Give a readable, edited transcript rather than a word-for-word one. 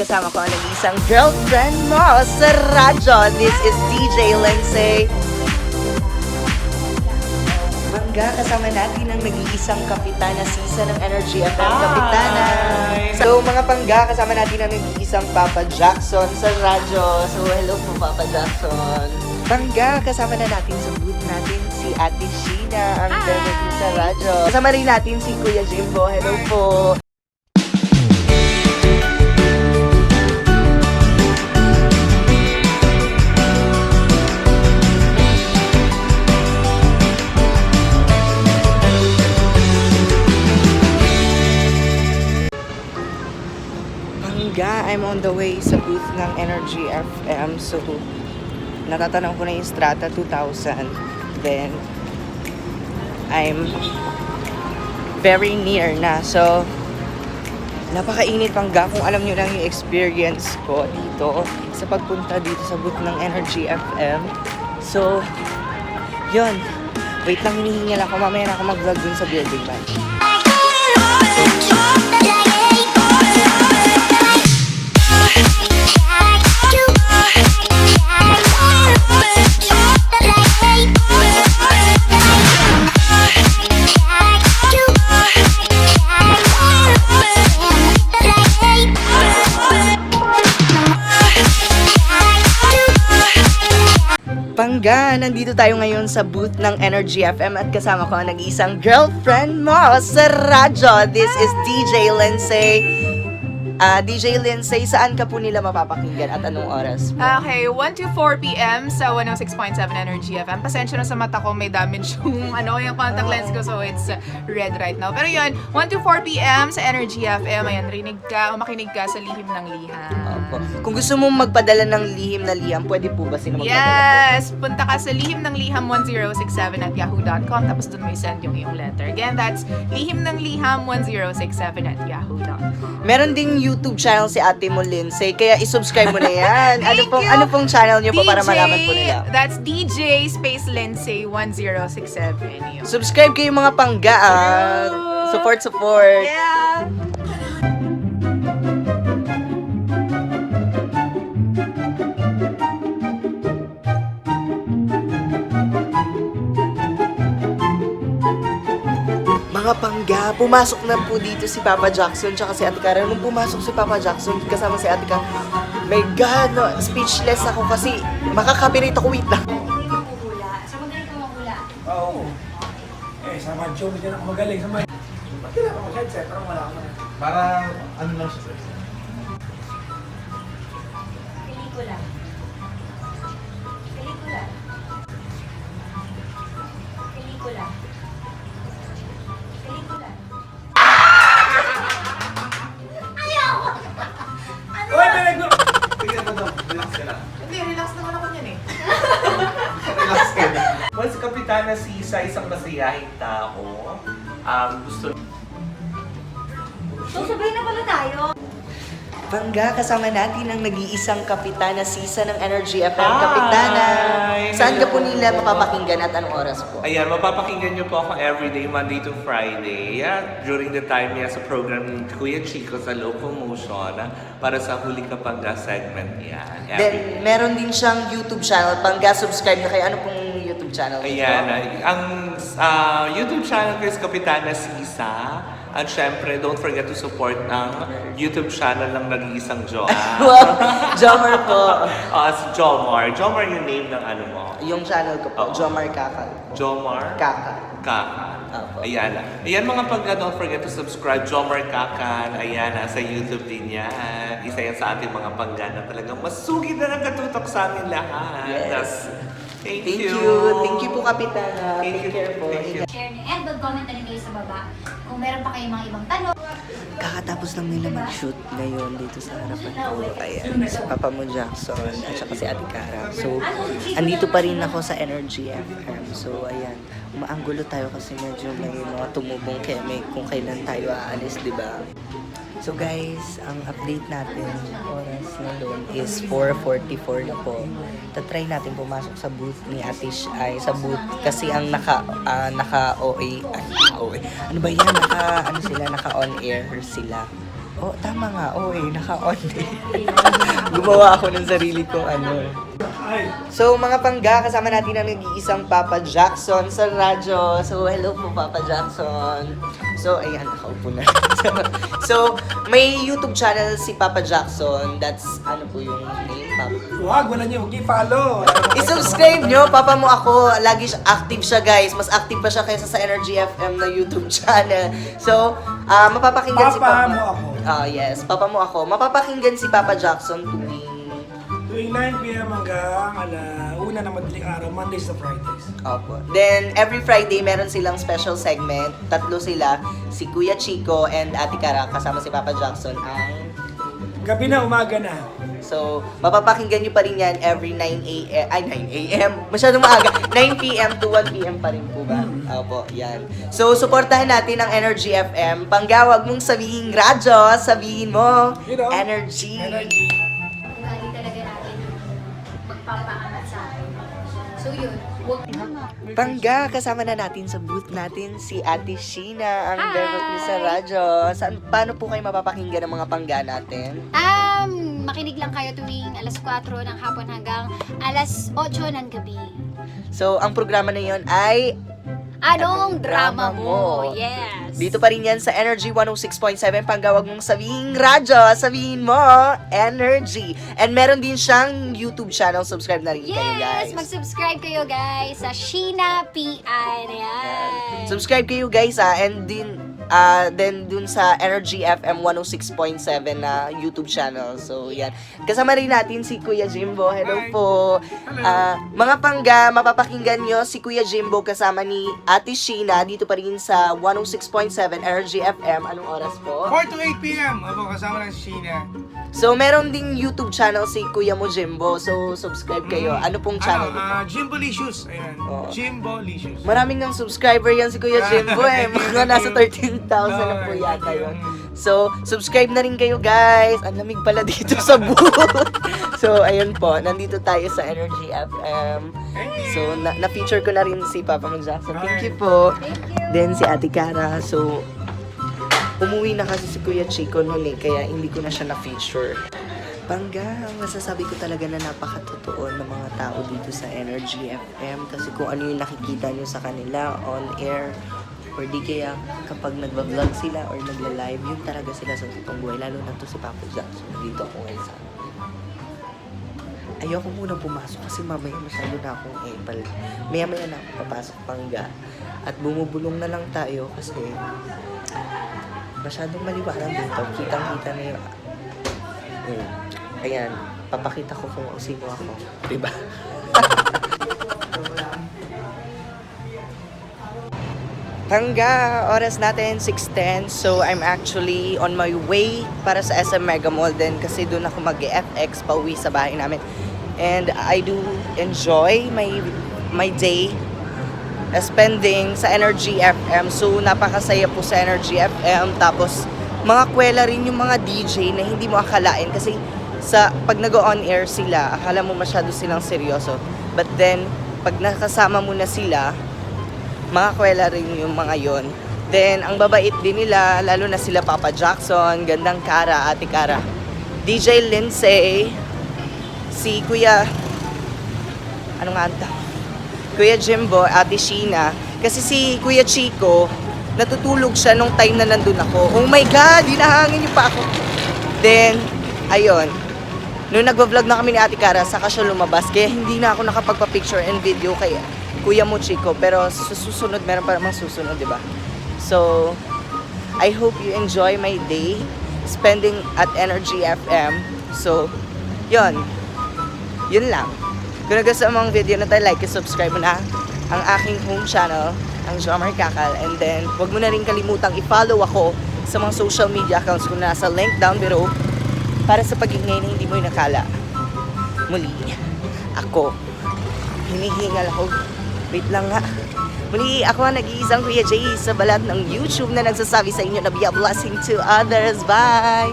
Kasama ko ang nag-isang girlfriend mo sa radyo. This is DJ Lindsay. Bangga, kasama natin ang nag-iisang kapitana Sisa ng Energy FM. Kapitana. So mga pangga, kasama natin ang nag-iisang Papa Jackson sa radyo. So hello po Papa Jackson. Bangga, kasama na natin sa booth natin si Ate Sheena, ang Benedict sa radyo. Kasama rin natin si Kuya Jimbo. Hello po. I'm on the way sa booth ng Energy FM. So, natatanong ko na yung Strata 2000. Then, I'm very near na. So, napakainit pangga kung alam nyo lang yung experience ko dito sa pagpunta dito sa booth ng Energy FM. So, yun. Wait lang, hinihingal ako. Mamaya na ako mag-vlog dun sa building ba. Bangga, nandito tayo ngayon sa booth ng Energy FM at kasama ko ang nag-iisang girlfriend mo sa radyo. This is DJ Lindsay. DJ Lindsay, saan ka po nila mapapakinggan at anong oras? Okay, 1 to 4 p.m. sa 106.7 Energy FM. Pasensya na sa mata ko, may damage yung, yung contact lens ko, so it's red right now. Pero yun, 1 to 4 p.m. sa Energy FM. Ayan, rinig ka o makinig ka sa Lihim ng Liham. Opo. Kung gusto mong magpadala ng lihim na liham, pwede po ba sila magpadala Yes! Punta ka sa Lihim ng Liham 1067 at yahoo.com, tapos doon mo i-send yung iyong letter. Again, that's Lihim ng Liham 1067 at yahoo.com. Meron ding YouTube channel si ate mo, Lindsay, kaya isubscribe mo na yan. Thank you. Ano pong channel niyo po para malaman po nila? That's DJ Space Lindsay 1067. Yun. Subscribe kayo mga pangga. Support. Yeah! Mga pangga, pumasok na po dito si Papa Jackson tsaka si Ate Cara. Nung pumasok si Papa Jackson kasama si Ate Cara, my God, no, speechless ako kasi makaka-copyright ako. Wait lang. Sa magaling ka mahula. Oo. Sa Madjo, medyo ako magaling. Sa Madjo. Ba't kailangan ko mag-headset? Parang wala ako na. Para ano lang siya. Pelikula. Pelikula. Pelikula. Pelikula. Ayoko! Ano? Uy, pinag- Tingnan mo daw. Relax ka lang. Hindi, relax naman ako niyan eh. Relax ka lang. Once Kapitana Sisa, isang masayahing tao, gusto... So, sabay na pala tayo. Pangga, kasama natin ang nag-iisang kapitana Sisa ng Energy FM. Kapitana, Hi! saan ka po nila mapapakinggan at anong oras po? Ayan, mapapakinggan niyo po ako everyday, Monday to Friday. During the time niya sa program ni Kuya Chico sa Locomotion para sa Huli Kapangga segment yan. Then, meron din siyang YouTube channel. Pangga, subscribe na kayo. Ano pong YouTube channel? Ayan, ang YouTube channel ko is Kapitana Sisa. At syempre, don't forget to support ang YouTube channel ng nag-iisang Joa. Wow, Jomar po. Si Jomar. Jomar yung name ng ano mo. Yung channel ko po, Oo. Jomar Kakal. Jomar Kaka. Kaka. Opo. Ayan. Ayan mga pagka, don't forget to subscribe. Jomar Kakan. Ayan, sa YouTube din yan. Isa yan sa ating mga pangga na talagang masugid na nagkatutok sa amin lahat. Yes. Thank Thank you. you. Thank you po, Kapitana. Thank Take you. care po. Thank you. Share niyo and mag-comment na rin kayo sa baba kung meron pa kayong mga ibang tanong. Kakatapos lang nila mag-shoot ngayon dito sa harapan ko. Ayan, si Papa mo Jackson at saka si Ate Cara. So, andito pa rin ako sa Energy FM. So, ayan, umaanggulo tayo kasi medyo may mga tumubong keme kung kailan tayo aalis, di ba? So guys, ang update natin oras ngayon is 4:44 na po. Tatry natin pumasok sa booth ni Atish ay sa booth kasi ang naka OA ano ba yan? Naka on air sila. Oh, tama nga. Oo naka-on eh. Gumawa ako ng sarili kong ano. So, mga pangga, kasama natin ang nag-iisang Papa Jackson sa radyo. So, hello po, Papa Jackson. So, ayan, nakaupo na. So, may YouTube channel si Papa Jackson. That's, ano po yung name, Papa? Wala niyo, huwag i-follow. I-subscribe nyo, Papa mo ako. Lagi active siya, guys. Mas active pa siya kaysa sa Energy FM na YouTube channel. So, mapapakinggan si Papa. Papa mo ako. Yes, Papa mo ako. Mapapakinggan si Papa Jackson Tuwing 9 p.m. hanggang una na madaling araw, Mondays to Fridays. Opo. Then, every Friday, meron silang special segment. Tatlo sila, si Kuya Chico and Ate Cara, kasama si Papa Jackson, ang... Gabi na, umaga na. So, mapapakinggan nyo pa rin yan every 9 a.m. Ay, 9 a.m. Masyadong maaga. 9 p.m. to 1 p.m. pa rin po ba? Opo, yan. So, suportahan natin ang Energy FM. Panggawag mong sabihin radyo, sabihin mo, You know, Energy. Energy. Ugali talaga natin magpapaangat sa akin. So yun, huwag Pangga, kasama na natin sa booth natin si Ate Sheena, ang Hi! debut niya sa radyo. Paano po kayo mapapakinggan ng mga pangga natin? Makinig lang kayo tuwing alas 4 ng hapon hanggang alas 8 ng gabi. So, ang programa na yon ay Anong drama drama mo? mo? Yes. dito pa rin yan sa Energy 106.7. Panggawag mong sabihin radyo, sabihin mo Energy. And meron din siyang YouTube channel. Subscribe na rin kayo, guys. Yes, mag-subscribe kayo guys sa Sheena PI. Ayan. Subscribe kayo, guys, and then dun sa Energy FM 106.7 na YouTube channel. So, yan. Kasama rin natin si Kuya Jimbo. Hello po. Mga pangga, mapapakinggan nyo si Kuya Jimbo kasama ni Ate Sheena dito pa rin sa 106.7 Energy FM. Anong oras po? 4 to 8 p.m. Ako kasama ng Sheena. So, meron ding YouTube channel si Kuya mo Jimbo. So, subscribe kayo. Ano pong channel niyo? Jimbolicious. Ayan. Oo. Jimbolicious. Maraming ng subscriber yan si Kuya Jimbo eh. Mga nasa 13,000 na po yata yun. So, subscribe na rin kayo, guys. Ang lamig pala dito sa booth. So, ayun po. Nandito tayo sa Energy FM. So, na-feature ko na rin si Papa Mag Jackson. Thank you po. Then, si Ate Cara. So, umuwi na kasi si Kuya Chico noon eh. Kaya hindi ko na siya na-feature. Pangga, ang masasabi ko talaga na napakatotoo ng mga tao dito sa Energy FM. Kasi kung ano yung nakikita nyo sa kanila on air, or di kaya kapag nagbablog sila or nagla-live, yun talaga sila sa totoong buhay. Lalo na to si Papa Jackson. Dito ako ngayon sa ayoko muna pumasok kasi mamaya masyado na akong epal. Maya-maya na ako papasok, Pangga. At bumubulong na lang tayo kasi masyadong maliwanag dito. Kitang-kita na yung... Ayan, papakita ko kung sino ako. Diba? Pangga, oras natin 6:10. So, I'm actually on my way para sa SM Mega Mall din kasi doon ako mag-FX pauwi sa bahay namin. And I do enjoy my day spending sa Energy FM. So, napakasaya po sa Energy FM. Tapos, mga kwela rin yung mga DJ na hindi mo akalain kasi pag nag-on air sila, akala mo masyado silang seryoso. But then, pag nakasama mo na sila, mga kwela rin yung mga yon. Then, ang babait din nila, lalo na sila Papa Jackson, Gandang Cara, Ate Cara, DJ Lindsay, si Kuya, ano nga anta? Kuya Jimbo, Ate Sheena. Kasi si Kuya Chico, natutulog siya nung time na nandun ako. Oh my God, hinahangin niyo pa ako. Then, ayun. Nung nagbablog na kami ni Ate Cara, saka siya lumabas. Kaya hindi na ako nakapagpa-picture and video kay Kuya mo Chico. Pero sa susunod, meron pa namang susunod, di ba? So, I hope you enjoy my day spending at Energy FM. So, yun. Yun lang. Kung nagustuhan mo ang video na tayo, like and subscribe mo na ang aking home channel, ang Jomar Kakal. And then, huwag mo na rin kalimutang i-follow ako sa mga social media accounts ko na nasa link down below para sa pag-ingay na hindi mo inakala. Muli, ako, hinihingal ako. Wait lang nga. Muli, ako ang nag-iisang Kuya Jay sa balat ng YouTube na nagsasabi sa inyo na be a blessing to others. Bye!